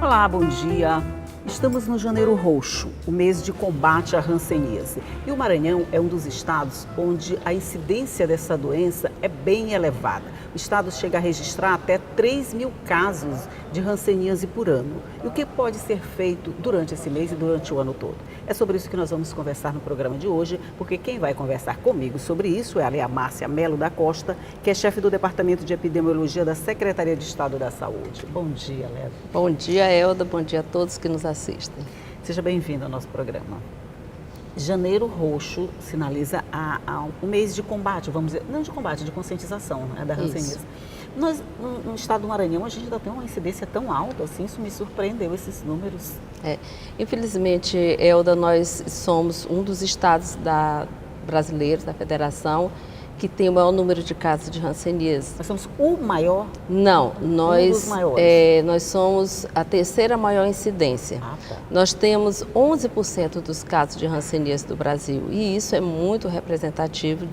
Olá, bom dia. Estamos no Janeiro Roxo, o mês de combate à hanseníase. E o Maranhão é um dos estados onde a incidência dessa doença é bem elevada. O estado chega a registrar até 3.000 casos de hanseníase por ano. E o que pode ser feito durante esse mês e durante o ano todo? É sobre isso que nós vamos conversar no programa de hoje, porque quem vai conversar comigo sobre isso é a Lea Márcia Melo da Costa, que é chefe do Departamento de Epidemiologia da Secretaria de Estado da Saúde. Bom dia, Lea. Bom dia, Elda. Bom dia a todos que nos assistem. Seja bem-vindo ao nosso programa. Janeiro Roxo sinaliza um mês de combate, vamos dizer, não de combate, de conscientização, né, da hanseníase. Nós, no estado do Maranhão, a gente ainda tem uma incidência tão alta assim, isso me surpreendeu, esses números. Infelizmente, Elda, nós somos um dos estados brasileiros da federação que tem o maior número de casos de hanseníase. Nós somos o maior? Não, Um dos maiores. Nós somos a terceira maior incidência. Tá. Nós temos 11% dos casos de hanseníase do Brasil e isso é muito representativo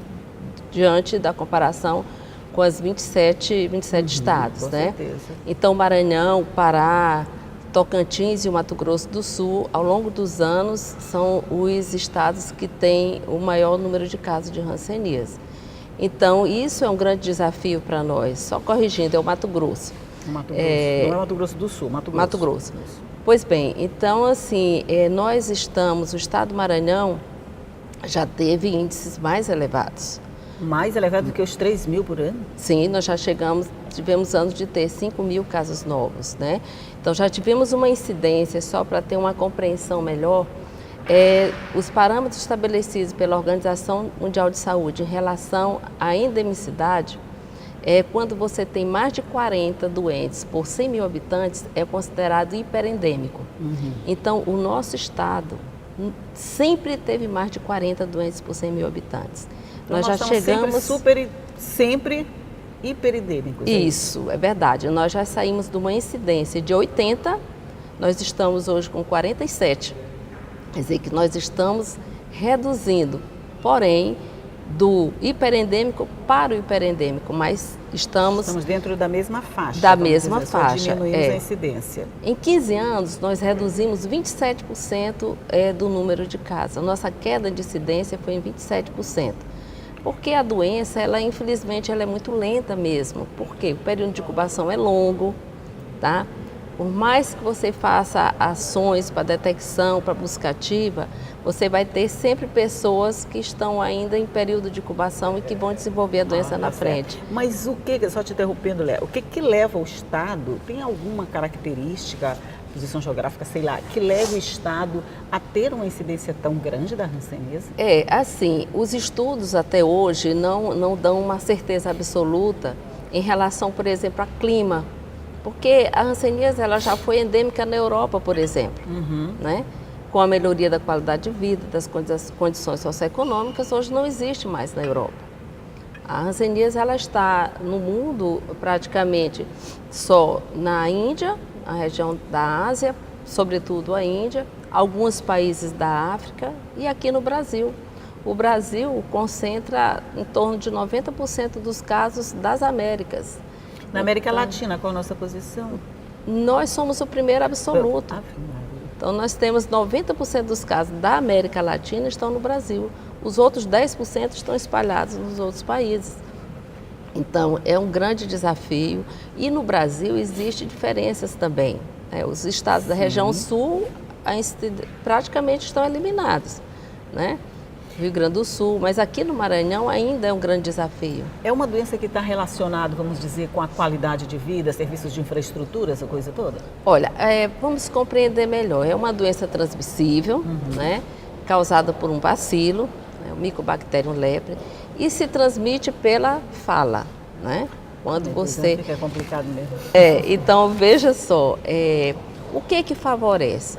diante da comparação com as 27 estados, com né? certeza. Então, Maranhão, Pará, Tocantins e o Mato Grosso do Sul, ao longo dos anos, são os estados que têm o maior número de casos de hanseníase. Então, isso é um grande desafio para nós. Só corrigindo, é o Mato Grosso. Mato Grosso. Não é Mato Grosso do Sul, Mato Grosso. Mato Grosso. Pois bem, então, assim, o estado do Maranhão já teve índices mais elevados. Mais elevado do que os 3.000 por ano? Sim, nós já tivemos anos de ter 5.000 casos novos, né? Então, já tivemos uma incidência, só para ter uma compreensão melhor, os parâmetros estabelecidos pela Organização Mundial de Saúde em relação à endemicidade, quando você tem mais de 40 doentes por 100 mil habitantes, é considerado hiperendêmico. Então, o nosso estado sempre teve mais de 40 doentes por 100 mil habitantes. Então, nós já chegamos sempre hiperendêmicos. Isso, é verdade. Nós já saímos de uma incidência de 80, nós estamos hoje com 47. Quer dizer que nós estamos reduzindo, porém, do hiperendêmico para o hiperendêmico, mas estamos dentro da mesma faixa. Da mesma faixa. Só diminuímos a incidência. Em 15 anos, nós reduzimos 27% do número de casos. A nossa queda de incidência foi em 27%. Porque a doença, infelizmente, ela é muito lenta mesmo. Porque o período de incubação é longo, tá? Por mais que você faça ações para detecção, para busca ativa, você vai ter sempre pessoas que estão ainda em período de incubação e que vão desenvolver a doença na frente. Mas só te interrompendo, Léo, o que leva o estado, tem alguma característica, posição geográfica, sei lá, que leva o estado a ter uma incidência tão grande da hanseníase? Assim, os estudos até hoje não dão uma certeza absoluta em relação, por exemplo, a clima. Porque a hanseníase ela já foi endêmica na Europa, por exemplo, né? Com a melhoria da qualidade de vida, das condições socioeconômicas, hoje não existe mais na Europa. A hanseníase ela está no mundo praticamente só na Índia, a região da Ásia, sobretudo a Índia, alguns países da África e aqui no Brasil. O Brasil concentra em torno de 90% dos casos das Américas. Na América Latina, qual a nossa posição? Nós somos o primeiro absoluto. Então, nós temos 90% dos casos da América Latina estão no Brasil. Os outros 10% estão espalhados nos outros países. Então, é um grande desafio. E no Brasil existem diferenças também. Os estados da região sul praticamente estão eliminados, né? Rio Grande do Sul, mas aqui no Maranhão ainda é um grande desafio. É uma doença que está relacionada, vamos dizer, com a qualidade de vida, serviços de infraestrutura, essa coisa toda? Olha, vamos compreender melhor. É uma doença transmissível, né, causada por um bacilo, o Mycobacterium leprae, e se transmite pela fala, né? Quando você... Fica complicado mesmo. Então, veja só, o que favorece?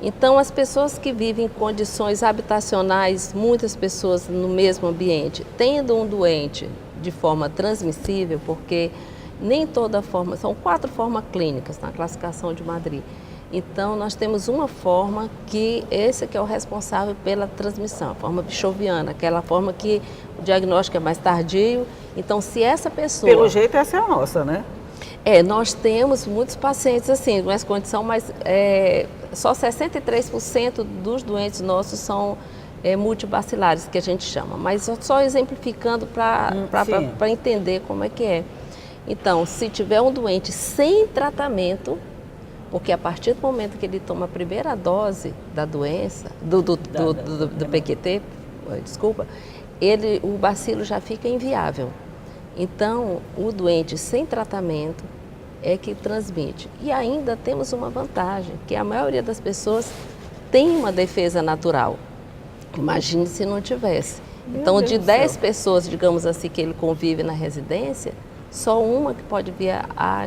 Então, as pessoas que vivem em condições habitacionais, muitas pessoas no mesmo ambiente, tendo um doente de forma transmissível, porque nem toda forma, são 4 formas clínicas na classificação de Madrid. Então, nós temos uma forma que esse que é o responsável pela transmissão, a forma bichoviana, aquela forma que o diagnóstico é mais tardio. Então, se essa pessoa... Pelo jeito, essa é a nossa, né? Nós temos muitos pacientes assim, com essa condição, mas só 63% dos doentes nossos são multibacilares, que a gente chama. Mas só exemplificando para entender como é que é. Então, se tiver um doente sem tratamento, porque a partir do momento que ele toma a primeira dose da doença, do PQT, desculpa, o bacilo já fica inviável. Então, o doente sem tratamento é que transmite. E ainda temos uma vantagem, que a maioria das pessoas tem uma defesa natural. Imagine se não tivesse. Então, de 10 pessoas, digamos assim, que ele convive na residência, só uma que pode vir a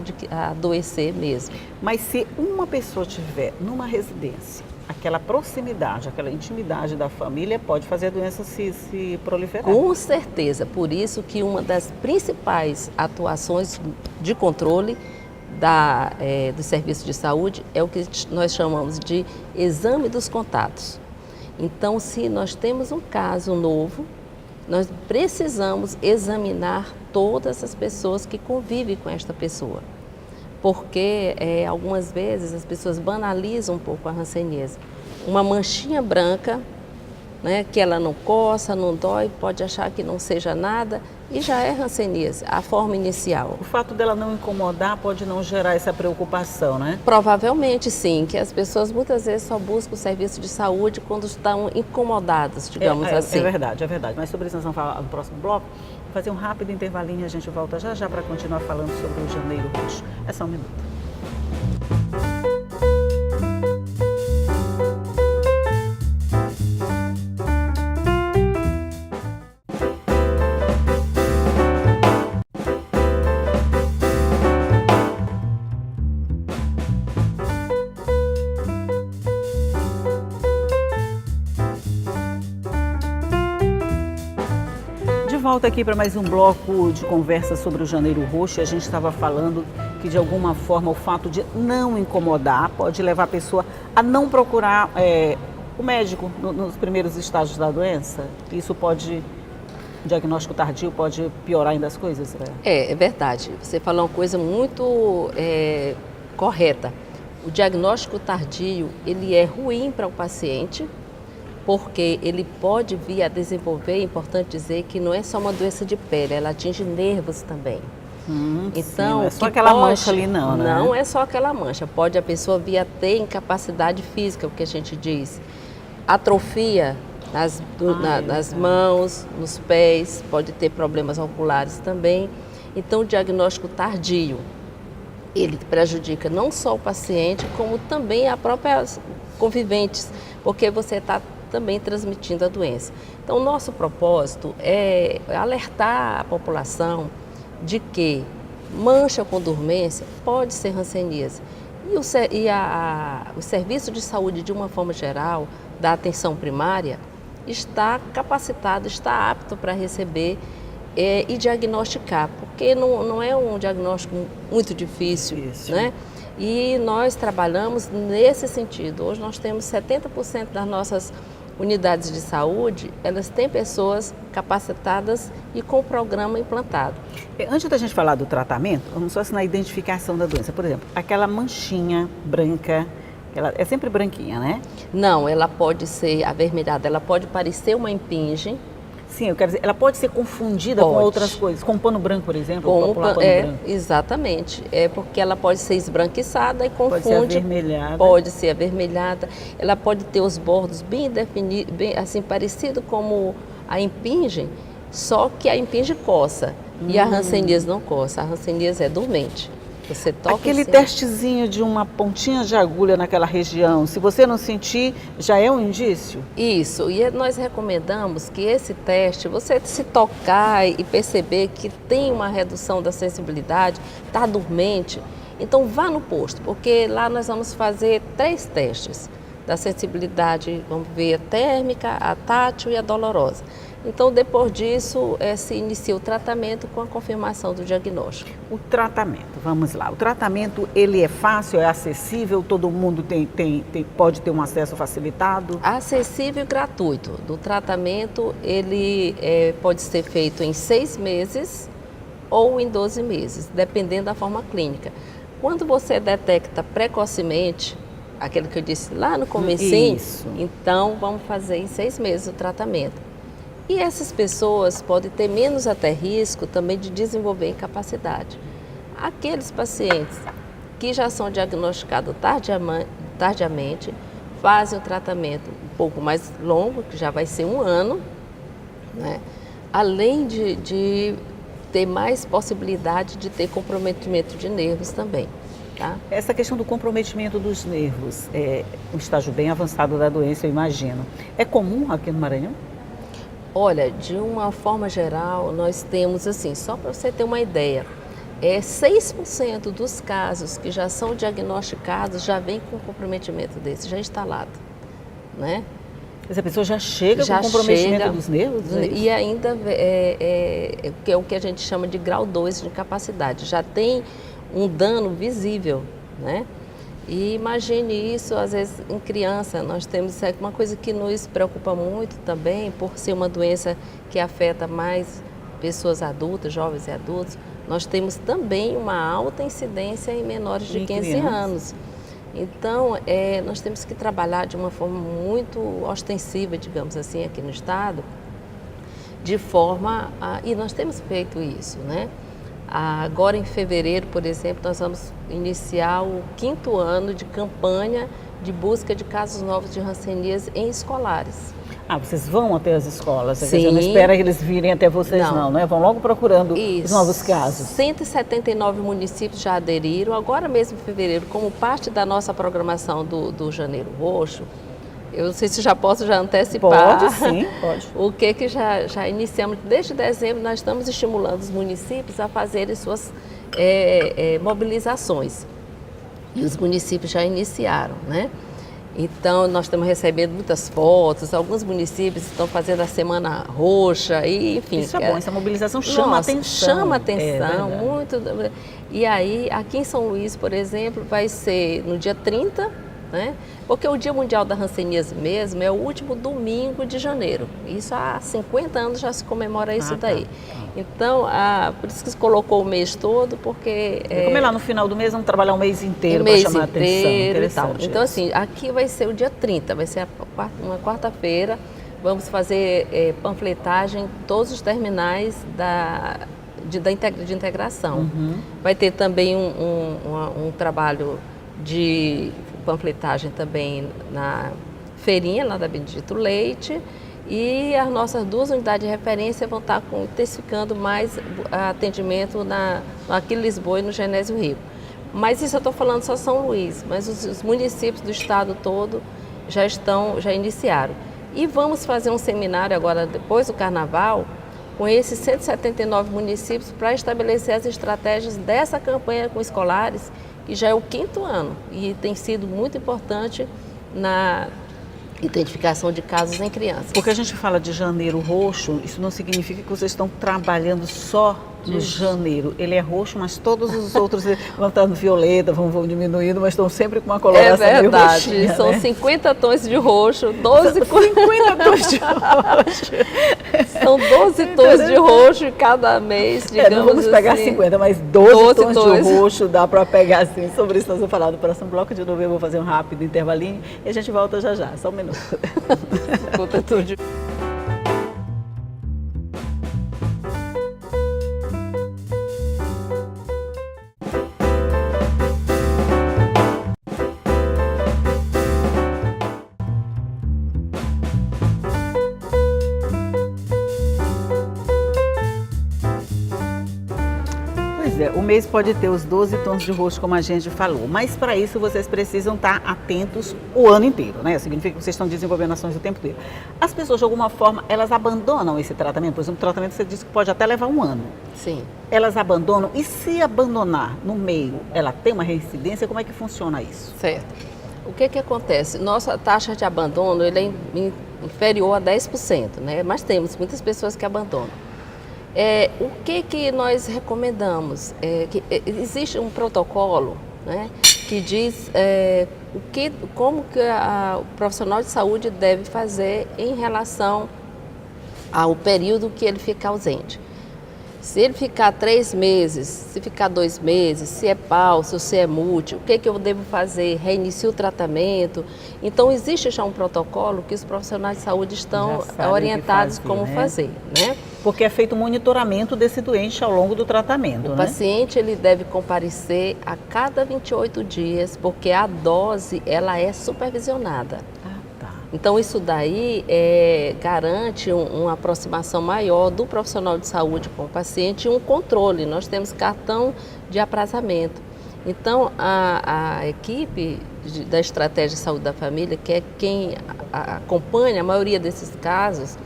adoecer mesmo. Mas se uma pessoa tiver numa residência, aquela proximidade, aquela intimidade da família, pode fazer a doença se proliferar? Com certeza. Por isso que uma das principais atuações de controle do serviço de saúde é o que nós chamamos de exame dos contatos. Então, se nós temos um caso novo, nós precisamos examinar todas as pessoas que convivem com esta pessoa. Porque algumas vezes as pessoas banalizam um pouco a hanseníase. Uma manchinha branca, né, que ela não coça, não dói, pode achar que não seja nada e já é hanseníase, a forma inicial. O fato dela não incomodar pode não gerar essa preocupação, né? Provavelmente sim, que as pessoas muitas vezes só buscam o serviço de saúde quando estão incomodadas, digamos assim. É verdade, é verdade. Mas sobre isso nós vamos falar no próximo bloco. Vou fazer um rápido intervalinho e a gente volta já para continuar falando sobre o Janeiro Roxo. É só um minuto. Volta aqui para mais um bloco de conversa sobre o Janeiro Roxo. A gente estava falando que, de alguma forma, o fato de não incomodar pode levar a pessoa a não procurar o médico nos primeiros estágios da doença. Isso pode, diagnóstico tardio, pode piorar ainda as coisas? É verdade. Você falou uma coisa muito correta. O diagnóstico tardio, ele é ruim para o paciente, porque ele pode vir a desenvolver, é importante dizer que não é só uma doença de pele, ela atinge nervos também. Então, não é só aquela mancha ali não, né? Não é só aquela mancha, pode a pessoa vir a ter incapacidade física, o que a gente diz, atrofia nas mãos, nos pés, pode ter problemas oculares também. Então, o diagnóstico tardio, ele prejudica não só o paciente, como também a própria conviventes, porque você está também transmitindo a doença. Então, o nosso propósito é alertar a população de que mancha com dormência pode ser hanseníase. O serviço de saúde, de uma forma geral, da atenção primária, está capacitado, está apto para receber e diagnosticar, porque não é um diagnóstico muito difícil, né? E nós trabalhamos nesse sentido. Hoje nós temos 70% das nossas unidades de saúde, elas têm pessoas capacitadas e com o programa implantado. Antes da gente falar do tratamento, vamos só na identificação da doença. Por exemplo, aquela manchinha branca, ela é sempre branquinha, né? Não, ela pode ser avermelhada, ela pode parecer uma impingem. Sim, eu quero dizer, ela pode ser confundida com outras coisas, com pano branco, por exemplo, com pano branco. Exatamente, porque ela pode ser esbranquiçada e confunde. Pode ser avermelhada. Pode ser avermelhada, ela pode ter os bordos bem definidos, bem assim, parecido como a impingem, só que a impingem coça e a hanseníase não coça, a hanseníase é dormente. Você toca aquele testezinho de uma pontinha de agulha naquela região, se você não sentir, já é um indício? Isso, e nós recomendamos que esse teste, você se tocar e perceber que tem uma redução da sensibilidade, está dormente, então vá no posto, porque lá nós vamos fazer 3 testes da sensibilidade, vamos ver a térmica, a tátil e a dolorosa. Então, depois disso, se inicia o tratamento com a confirmação do diagnóstico. O tratamento, vamos lá. O tratamento, ele é fácil, é acessível? Todo mundo pode ter um acesso facilitado? Acessível e gratuito. Do tratamento, ele pode ser feito em 6 meses ou em 12 meses, dependendo da forma clínica. Quando você detecta precocemente, aquele que eu disse lá no comecinho, então vamos fazer em 6 meses o tratamento. E essas pessoas podem ter menos até risco também de desenvolver incapacidade. Aqueles pacientes que já são diagnosticados tardiamente, fazem o tratamento um pouco mais longo, que já vai ser 1 ano, né? Além de ter mais possibilidade de ter comprometimento de nervos também. Tá? Essa questão do comprometimento dos nervos é um estágio bem avançado da doença, eu imagino. É comum aqui no Maranhão? Olha, de uma forma geral, nós temos assim, só para você ter uma ideia, 6% dos casos que já são diagnosticados já vem com comprometimento desse, já instalado, né? Essa pessoa já chega com comprometimento dos nervos? E ainda que é o que a gente chama de grau 2 de incapacidade, já tem um dano visível, né? E imagine isso, às vezes, em criança, nós temos uma coisa que nos preocupa muito também, por ser uma doença que afeta mais pessoas adultas, jovens e adultos, nós temos também uma alta incidência em menores de 15 anos. Então, nós temos que trabalhar de uma forma muito ostensiva, digamos assim, aqui no estado, de forma e nós temos feito isso, né? Agora, em fevereiro, por exemplo, nós vamos iniciar o 5º ano de campanha de busca de casos novos de hanseníase em escolares. Vocês vão até as escolas? Sim. Você não espera que eles virem até vocês, não, né? Vão logo procurando os novos casos. 179 municípios já aderiram. Agora mesmo, em fevereiro, como parte da nossa programação do Janeiro Roxo, eu não sei se já posso antecipar. Pode, sim, pode. O que já iniciamos. Desde dezembro, nós estamos estimulando os municípios a fazerem suas mobilizações. E os municípios já iniciaram, né? Então, nós estamos recebendo muitas fotos, alguns municípios estão fazendo a Semana Roxa, e, enfim. Isso é bom, essa mobilização chama atenção. Chama atenção, muito. E aí, aqui em São Luís, por exemplo, vai ser no dia 30, né? Porque o Dia Mundial da Hanseníase mesmo é o último domingo de janeiro. Isso há 50 anos já se comemora isso daí. Então, por isso que se colocou o mês todo, porque... Como é lá no final do mês, vamos trabalhar um mês inteiro para chamar atenção. Interessante. Então, assim, aqui vai ser o dia 30, vai ser uma quarta-feira. Vamos fazer panfletagem em todos os terminais de integração. Vai ter também um trabalho de panfletagem também na feirinha lá da Benedito Leite, e as nossas 2 unidades de referência vão estar intensificando mais atendimento no Aquiles Lisboa e no Genésio Rico. Mas isso eu estou falando só São Luís, mas os municípios do estado todo já iniciaram. E vamos fazer um seminário agora, depois do Carnaval, com esses 179 municípios para estabelecer as estratégias dessa campanha com escolares, que já é o 5º ano e tem sido muito importante na identificação de casos em crianças. Porque a gente fala de Janeiro Roxo, isso não significa que vocês estão trabalhando só no janeiro. Ele é roxo, mas todos os outros vão estar no violeta, vão diminuindo, mas estão sempre com uma coloração meio roxinha. É verdade, são 50 tons de roxo, 12 50 tons de roxo. São 12 tons de roxo em cada mês, digamos não vamos pegar assim. 50, mas 12 tons de roxo dá para pegar assim. Sobre isso nós vamos falar no próximo bloco de novo. Eu vou fazer um rápido intervalinho e a gente volta já, só um minuto. Conta tudo. O mês pode ter os 12 tons de roxo, como a gente falou, mas para isso vocês precisam estar atentos o ano inteiro, né? Significa que vocês estão desenvolvendo ações o tempo inteiro. As pessoas, de alguma forma, elas abandonam esse tratamento? Por exemplo, o tratamento você disse que pode até levar 1 ano. Sim. Elas abandonam, e se abandonar no meio, ela tem uma reincidência? Como é que funciona isso? Certo. O que acontece? Nossa taxa de abandono ele é inferior a 10%, né? Mas temos muitas pessoas que abandonam. O que nós recomendamos? Existe um protocolo, né, que diz como que o profissional de saúde deve fazer em relação ao período que ele fica ausente. Se ele ficar 3 meses, se ficar 2 meses, se é pálsio, se é múltiplo, o que eu devo fazer? Reinicio o tratamento? Então, existe já um protocolo que os profissionais de saúde estão orientados como fazer, né? Porque é feito um monitoramento desse doente ao longo do tratamento, O paciente ele deve comparecer a cada 28 dias, porque a dose ela é supervisionada. Então, isso daí garante uma aproximação maior do profissional de saúde com o paciente e um controle. Nós temos cartão de aprazamento. Então, a equipe da Estratégia de Saúde da Família, que é quem acompanha a maioria desses casos,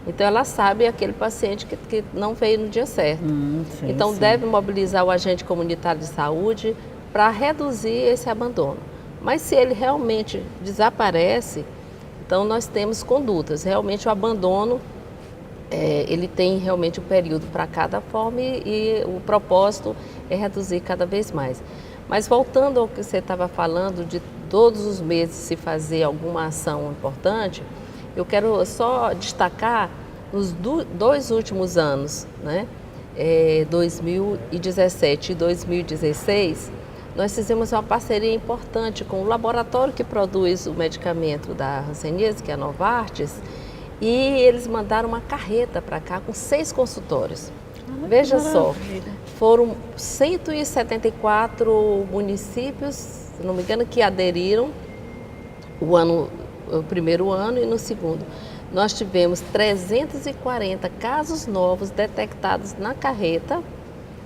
então ela sabe aquele paciente que não veio no dia certo. Sim, então, deve mobilizar o agente comunitário de saúde para reduzir esse abandono. Mas se ele realmente desaparece, então, nós temos condutas. Realmente, o abandono, ele tem realmente um período para cada forma e o propósito é reduzir cada vez mais. Mas, voltando ao que você estava falando, de todos os meses se fazer alguma ação importante, eu quero só destacar nos 2 últimos anos, né? 2017 e 2016, nós fizemos uma parceria importante com o laboratório que produz o medicamento da hanseníase, que é a Novartis, e eles mandaram uma carreta para cá com 6 consultórios. Veja só, foram 174 municípios, se não me engano, que aderiram o primeiro ano e no segundo. Nós tivemos 340 casos novos detectados na carreta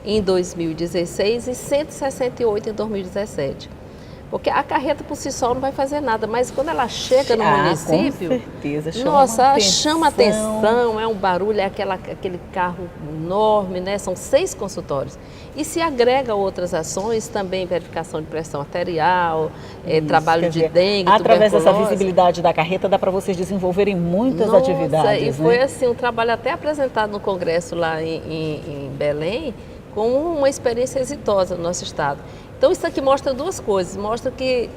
em 2016 e 168 em 2017. Porque a carreta por si só não vai fazer nada, mas quando ela chega no município, com certeza, chama atenção, é um barulho, é aquele carro enorme, né? São 6 consultórios. E se agrega outras ações, também verificação de pressão arterial, trabalho de dengue, através dessa tuberculose. visibilidade da carreta, dá para vocês desenvolverem muitas atividades. E foi assim, um trabalho até apresentado no congresso lá em Belém, com uma experiência exitosa no nosso estado. Então, isso aqui mostra 2 coisas. Mostra que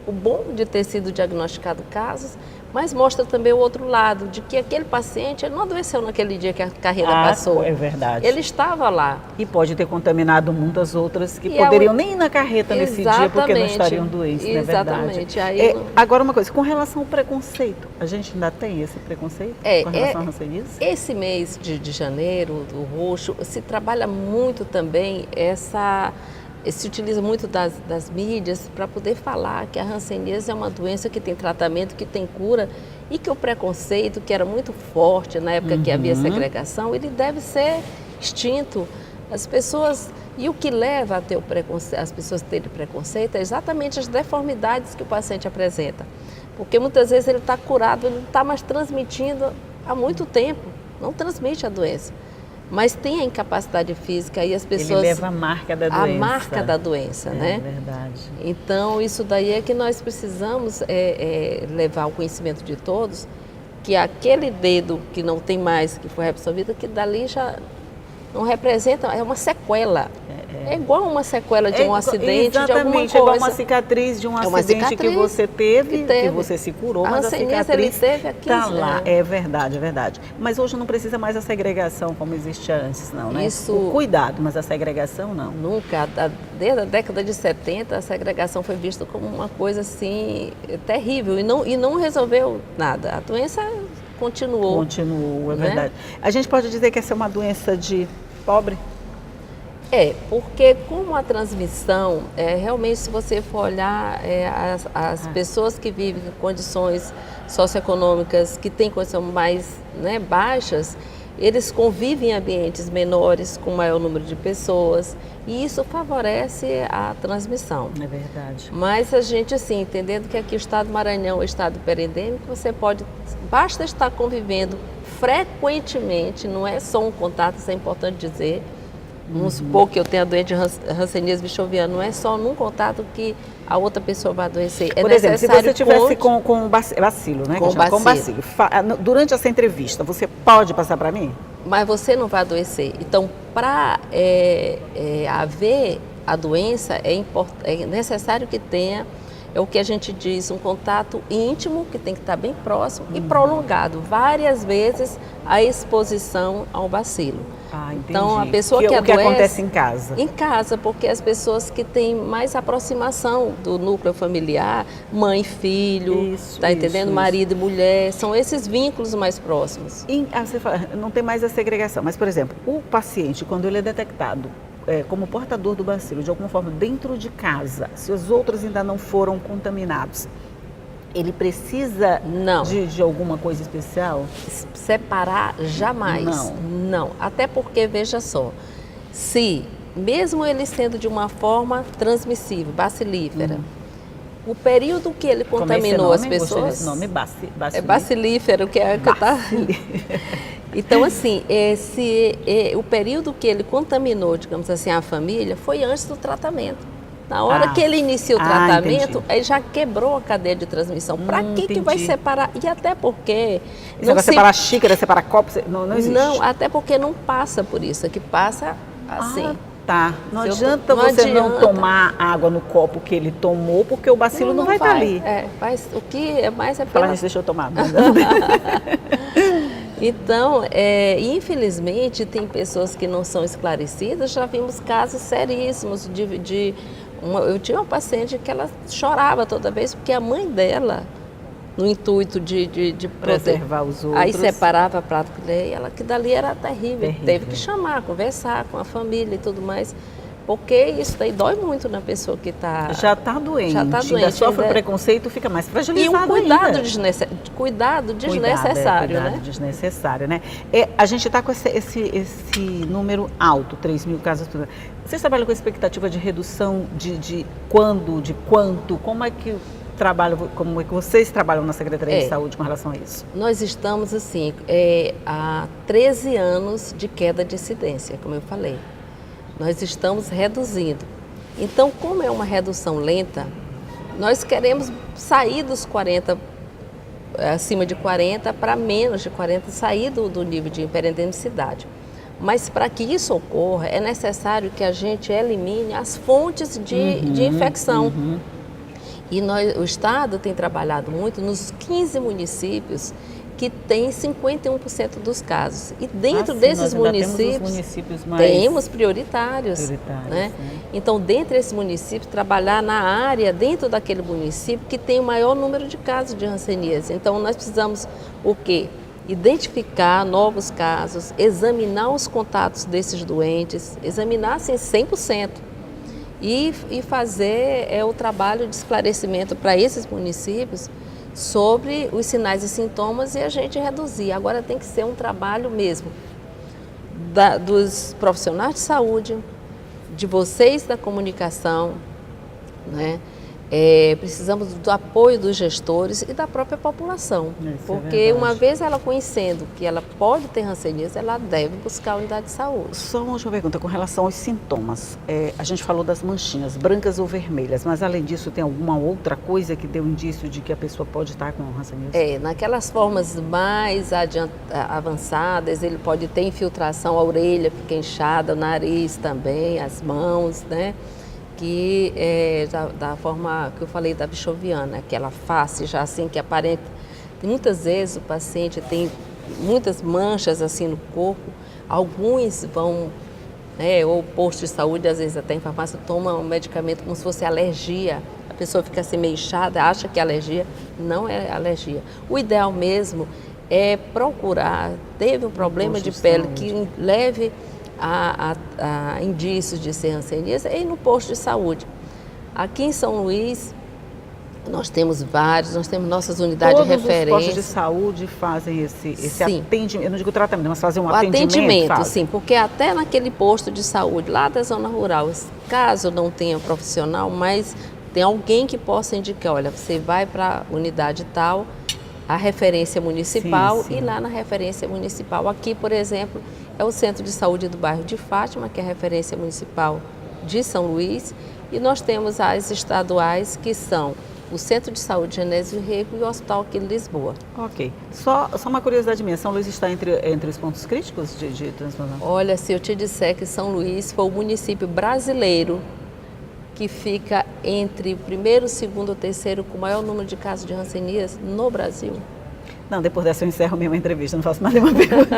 o bom de ter sido diagnosticado casos, mas mostra também o outro lado, de que aquele paciente ele não adoeceu naquele dia que a carreira passou. É verdade. Ele estava lá. E pode ter contaminado muitas outras que poderiam nem ir na carreta nesse dia porque não estariam doentes, não é verdade? Agora, uma coisa, com relação ao preconceito, a gente ainda tem esse preconceito com relação à hanseníase? Esse mês de janeiro, do roxo, se trabalha muito também se utiliza muito das mídias para poder falar que a hanseníase é uma doença que tem tratamento, que tem cura e que o preconceito, que era muito forte na época que havia segregação, ele deve ser extinto. As pessoas, e o que leva a ter o preconceito, as pessoas terem preconceito é exatamente as deformidades que o paciente apresenta. Porque muitas vezes ele está curado, ele não está mais transmitindo há muito tempo, não transmite a doença. Mas tem a incapacidade física e as pessoas... Ele leva a marca da doença. A marca da doença, né? É verdade. Então, isso daí é que nós precisamos levar ao conhecimento de todos, que aquele dedo que não tem mais, que foi reabsorvido, que dali já não representa, é uma sequela. É igual uma sequela de um acidente, de alguma coisa. É igual uma cicatriz de um acidente que você teve, que você se curou, mas a cicatriz está lá. É verdade, é verdade. Mas hoje não precisa mais a segregação como existia antes, não, né? O cuidado, mas a segregação não. Nunca. Desde a década de 70, a segregação foi vista como uma coisa assim terrível e não resolveu nada. A doença continuou. Continuou, é verdade. A gente pode dizer que essa é uma doença de pobre? Porque como a transmissão, realmente se você for olhar as pessoas que vivem em condições socioeconômicas, que têm condições mais baixas, eles convivem em ambientes menores, com maior número de pessoas, e isso favorece a transmissão. É verdade. Mas a gente, assim, entendendo que aqui o estado do Maranhão é um estado perendêmico, basta estar convivendo frequentemente, não é só um contato, isso é importante dizer. Vamos supor que eu tenha a doença de hanseníase bichoviana, não é só num contato que a outra pessoa vai adoecer. Por exemplo, se você tivesse com bacilo, né? Com bacilo. Durante essa entrevista, você pode passar para mim? Mas você não vai adoecer. Então, para haver a doença, é necessário que tenha é o que a gente diz, um contato íntimo, que tem que estar bem próximo e prolongado, várias vezes a exposição ao bacilo. Ah, entendi. Então, a pessoa que o que adoece... acontece em casa? Em casa, porque as pessoas que têm mais aproximação do núcleo familiar, mãe e filho, tá entendendo? Marido e mulher, são esses vínculos mais próximos. Você fala, não tem mais a segregação, mas, por exemplo, o paciente, quando ele é detectado como portador do bacilo, de alguma forma, dentro de casa, se os outros ainda não foram contaminados, ele precisa de alguma coisa especial? Separar jamais. Não. Até porque, veja só, se mesmo ele sendo de uma forma transmissível, bacilífera, o período que ele contaminou as pessoas... Esse nome, é bacilífero, que é que tá... Então, assim, o período que ele contaminou, digamos assim, a família, foi antes do tratamento. Na hora que ele inicia o tratamento, ele já quebrou a cadeia de transmissão. Para que vai separar? E até porque... Você vai separar xícara, separar copo? Não existe. Não, até porque não passa por isso. Aqui passa assim. Tá. Não adianta você não tomar água no copo que ele tomou, porque o bacilo não vai estar ali. O que é mais é Falar nisso, deixa eu tomar. Então, infelizmente, tem pessoas que não são esclarecidas. Já vimos casos seríssimos eu tinha uma paciente que ela chorava toda vez porque a mãe dela, no intuito de preservar os outros, aí separava prato e ela que dali era terrível. Teve que chamar, conversar com a família e tudo mais, porque isso daí dói muito na pessoa que já está doente, ainda sofre preconceito, fica mais fragilizado. E um cuidado desnecessário, né? Desnecessário, né? A gente está com esse número alto, 3 mil casos. Vocês trabalham com expectativa de redução de quanto? Como é que vocês trabalham na Secretaria de Saúde com relação a isso? Nós estamos, assim, há 13 anos de queda de incidência, como eu falei. Nós estamos reduzindo. Então, como é uma redução lenta, nós queremos sair dos 40, acima de 40 para menos de 40, sair do nível de hiperendemicidade. Mas para que isso ocorra, é necessário que a gente elimine as fontes de infecção. E o Estado tem trabalhado muito nos 15 municípios que tem 51% dos casos. E dentro desses municípios, temos prioritários. Né? Então, dentre esses municípios, trabalhar na área, dentro daquele município, que tem o maior número de casos de hanseníase. Então, nós precisamos o quê? Identificar novos casos, examinar os contatos desses doentes, examinar assim, 100%. E fazer o trabalho de esclarecimento para esses municípios sobre os sinais e sintomas e a gente reduzir. Agora tem que ser um trabalho mesmo dos profissionais de saúde, de vocês da comunicação, né? Precisamos do apoio dos gestores e da própria população, porque uma vez ela conhecendo que ela pode ter hanseníase, ela deve buscar a unidade de saúde. Só uma última pergunta com relação aos sintomas. A gente falou das manchinhas, brancas ou vermelhas, mas além disso tem alguma outra coisa que deu indício de que a pessoa pode estar com hanseníase? Naquelas formas mais avançadas, ele pode ter infiltração, a orelha fica inchada, o nariz também, as mãos, né? Que da forma que eu falei da bichoviana, aquela face já assim que aparenta. Muitas vezes o paciente tem muitas manchas assim no corpo, alguns vão, ou posto de saúde, às vezes até em farmácia, toma um medicamento como se fosse alergia. A pessoa fica assim meio inchada, acha que é alergia, não é alergia. O ideal mesmo é procurar, teve um problema de pele que leve a indícios de ser hanseníase e no posto de saúde. Aqui em São Luís, nós temos vários, nós temos nossas unidades de referência. Todos os postos de saúde fazem esse atendimento, eu não digo tratamento, mas fazem um atendimento. Sim, porque até naquele posto de saúde, lá da zona rural, caso não tenha profissional, mas tem alguém que possa indicar, olha, você vai para a unidade tal, a referência municipal, e lá na referência municipal, aqui, por exemplo, é o Centro de Saúde do bairro de Fátima, que é a referência municipal de São Luís, e nós temos as estaduais, que são o Centro de Saúde Genésio Rego e o Hospital aqui de Lisboa. Ok. Só uma curiosidade minha, São Luís está entre os pontos críticos de transplantação? Olha, se eu te disser que São Luís foi o município brasileiro que fica entre o primeiro, segundo ou terceiro com o maior número de casos de hanseníase no Brasil. Não, depois dessa eu encerro mesmo a entrevista, não faço mais nenhuma pergunta.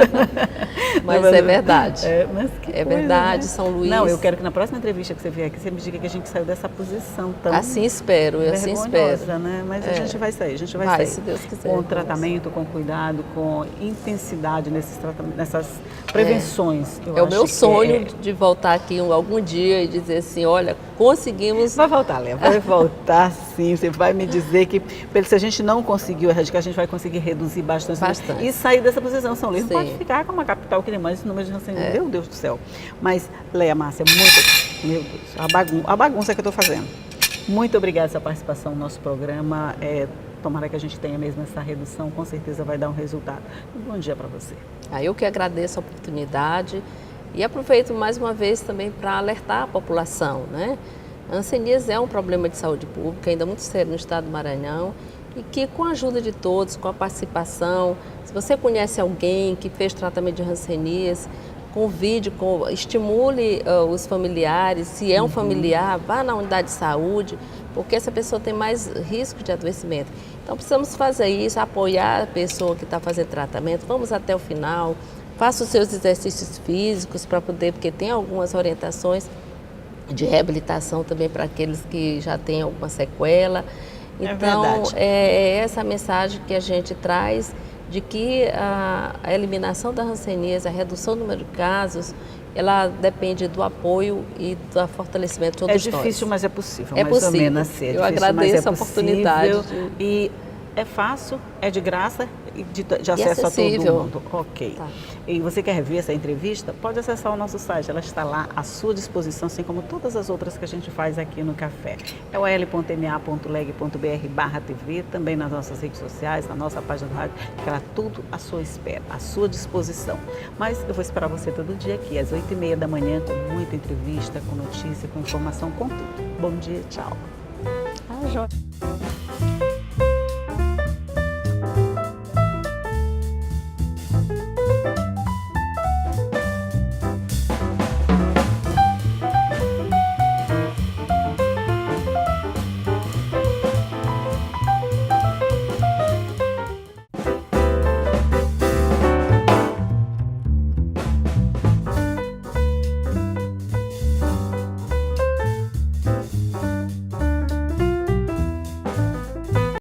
Mas é verdade. Mas que é coisa, verdade, né? São Luís. Não, eu quero que na próxima entrevista que você vier aqui, você me diga que a gente saiu dessa posição tão assim espero, assim espero. Né? Mas a gente vai sair, a gente vai sair. Se Deus quiser. Com tratamento, com cuidado, com intensidade nessas prevenções. É o meu sonho de voltar aqui algum dia e dizer assim, olha, conseguimos... Vai voltar, Léa, vai voltar sim. Você vai me dizer que se a gente não conseguiu erradicar, a gente vai conseguir reduzir bastante. E sair dessa posição. São Luís pode ficar com uma capital que tem mais número de hanseníase. Meu Deus do céu. Mas, Léa Márcia, meu Deus, a bagunça que eu estou fazendo. Muito obrigada pela sua participação no nosso programa. Tomara que a gente tenha mesmo essa redução, com certeza vai dar um resultado. Um bom dia para você. Eu que agradeço a oportunidade e aproveito mais uma vez também para alertar a população, né? A hanseníase é um problema de saúde pública, ainda muito sério no estado do Maranhão, e que com a ajuda de todos, com a participação, se você conhece alguém que fez tratamento de hanseníase, convide, estimule os familiares, se é um familiar, vá na unidade de saúde, porque essa pessoa tem mais risco de adoecimento. Então precisamos fazer isso, apoiar a pessoa que está fazendo tratamento, vamos até o final, faça os seus exercícios físicos para poder, porque tem algumas orientações de reabilitação também para aqueles que já têm alguma sequela. Então, é essa mensagem que a gente traz de que a eliminação da hanseníase, a redução do número de casos, ela depende do apoio e do fortalecimento de todos nós. É difícil, mas é possível. É possível. Mais ou menos assim. Eu agradeço a oportunidade. E é fácil, é de graça e de acesso a todo mundo. Ok. Tá. E você quer ver essa entrevista? Pode acessar o nosso site, ela está lá à sua disposição, assim como todas as outras que a gente faz aqui no Café. É o l.ma.leg.br/TV, também nas nossas redes sociais, na nossa página do rádio, que ela tudo à sua espera, à sua disposição. Mas eu vou esperar você todo dia aqui, às 8h30 da manhã, com muita entrevista, com notícia, com informação, com tudo. Bom dia, tchau. Joia.